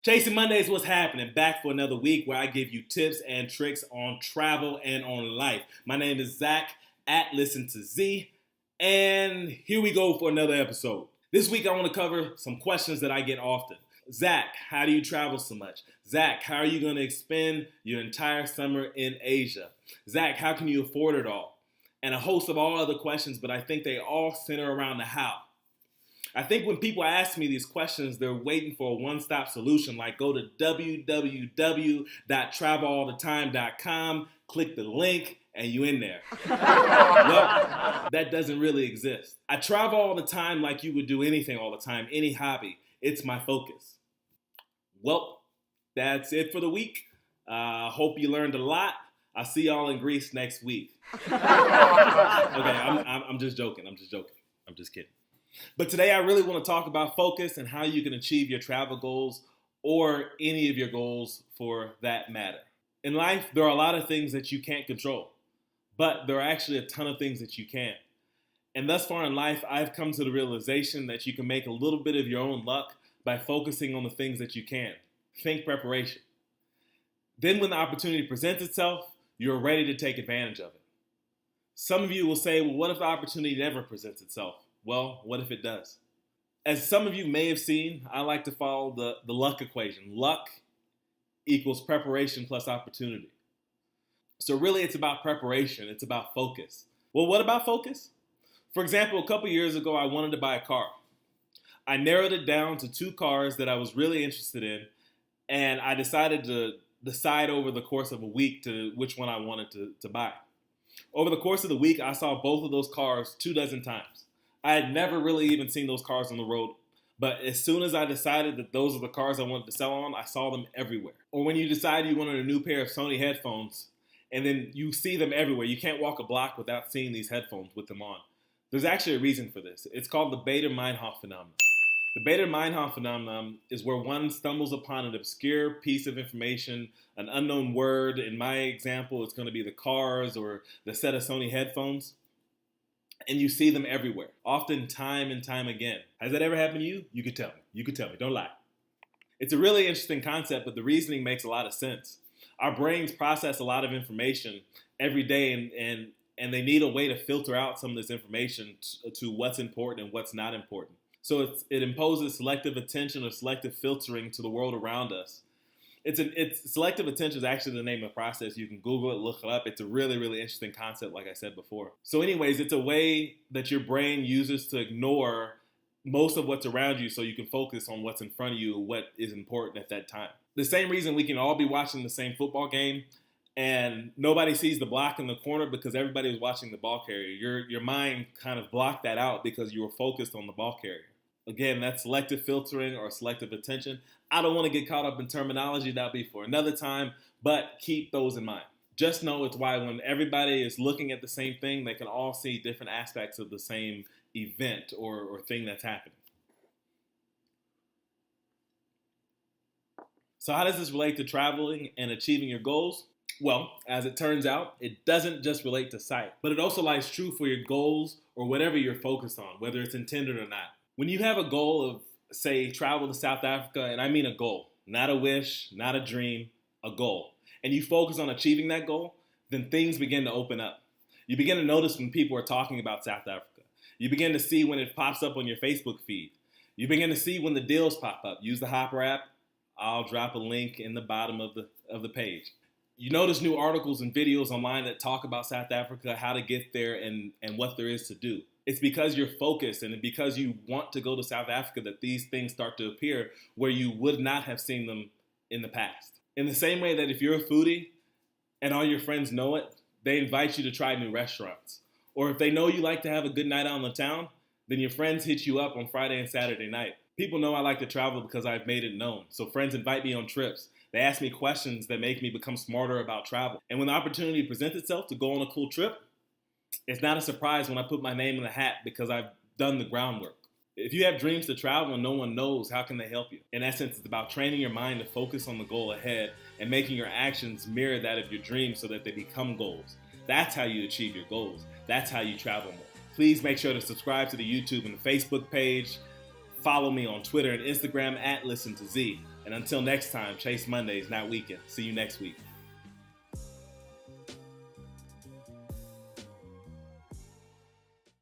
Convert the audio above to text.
Chasing Mondays, what's happening? Back for another week where I give you tips and tricks on travel and on life. My name is Zach at Listen to Z, and here we go for another episode. This week I want to cover some questions that I get often. Zach, how do you travel so much? Zach, how are you going to expend your entire summer in Asia? Zach, how can you afford it all? And a host of all other questions, but I think they all center around the how. I think when people ask me these questions, they're waiting for a one-stop solution, like go to www.travelallthetime.com, click the link, and you in there. Well, that doesn't really exist. I travel all the time like you would do anything all the time, any hobby. It's my focus. Well, that's it for the week. Hope you learned a lot. I'll see y'all in Greece next week. Okay, I'm just joking. I'm just kidding. But today I really want to talk about focus and how you can achieve your travel goals or any of your goals for that matter. In life, there are a lot of things that you can't control, but there are actually a ton of things that you can. And thus far in life, I've come to the realization that you can make a little bit of your own luck by focusing on the things that you can. Think preparation. Then when the opportunity presents itself, you're ready to take advantage of it. Some of you will say, well, what if the opportunity never presents itself? Well, what if it does? As some of you may have seen, I like to follow the luck equation. Luck equals preparation plus opportunity. So really it's about preparation. It's about focus. Well, what about focus? For example, a couple years ago, I wanted to buy a car. I narrowed it down to 2 cars that I was really interested in, and I decided to decide over the course of a week to which one I wanted to buy. Over the course of the week, I saw both of those cars 24 times. I had never really even seen those cars on the road, but as soon as I decided that those are the cars I wanted to sell on, I saw them everywhere. Or when you decide you wanted a new pair of Sony headphones, and then you see them everywhere. You can't walk a block without seeing these headphones with them on. There's actually a reason for this. It's called the Bader-Meinhof phenomenon. The Bader-Meinhof phenomenon is where one stumbles upon an obscure piece of information, an unknown word. In my example, it's going to be the cars or the set of Sony headphones. And you see them everywhere, often time and time again. Has that ever happened to you? You could tell me. Don't lie. It's a really interesting concept, but the reasoning makes a lot of sense. Our brains process a lot of information every day, and they need a way to filter out some of this information to what's important and what's not important. So it imposes selective attention or selective filtering to the world around us. Selective attention is actually the name of the process. You can Google it, look it up. It's a really, really interesting concept, like I said before. So anyways, it's a way that your brain uses to ignore most of what's around you so you can focus on what's in front of you, what is important at that time. The same reason we can all be watching the same football game and nobody sees the block in the corner because everybody was watching the ball carrier. Your mind kind of blocked that out because you were focused on the ball carrier. Again, that's selective filtering or selective attention. I don't want to get caught up in terminology. That'll be for another time, but keep those in mind. Just know it's why when everybody is looking at the same thing, they can all see different aspects of the same event or thing that's happening. So how does this relate to traveling and achieving your goals? Well, as it turns out, it doesn't just relate to sight, but it also lies true for your goals or whatever you're focused on, whether it's intended or not. When you have a goal of, say, travel to South Africa, and I mean a goal, not a wish, not a dream, a goal, and you focus on achieving that goal, then things begin to open up. You begin to notice when people are talking about South Africa. You begin to see when it pops up on your Facebook feed. You begin to see when the deals pop up. Use the Hopper app. I'll drop a link in the bottom of the page. You notice new articles and videos online that talk about South Africa, how to get there, and what there is to do. It's because you're focused and because you want to go to South Africa that these things start to appear where you would not have seen them in the past. In the same way that if you're a foodie and all your friends know it, they invite you to try new restaurants. Or if they know you like to have a good night out in the town, then your friends hit you up on Friday and Saturday night. People know I like to travel because I've made it known. So friends invite me on trips. They ask me questions that make me become smarter about travel. And when the opportunity presents itself to go on a cool trip, it's not a surprise when I put my name in the hat because I've done the groundwork. If you have dreams to travel and no one knows, how can they help you? In essence, it's about training your mind to focus on the goal ahead and making your actions mirror that of your dreams so that they become goals. That's how you achieve your goals. That's how you travel more. Please make sure to subscribe to the YouTube and the Facebook page. Follow me on Twitter and Instagram at Listen to Z. And until next time, chase Mondays, not weekends. See you next week.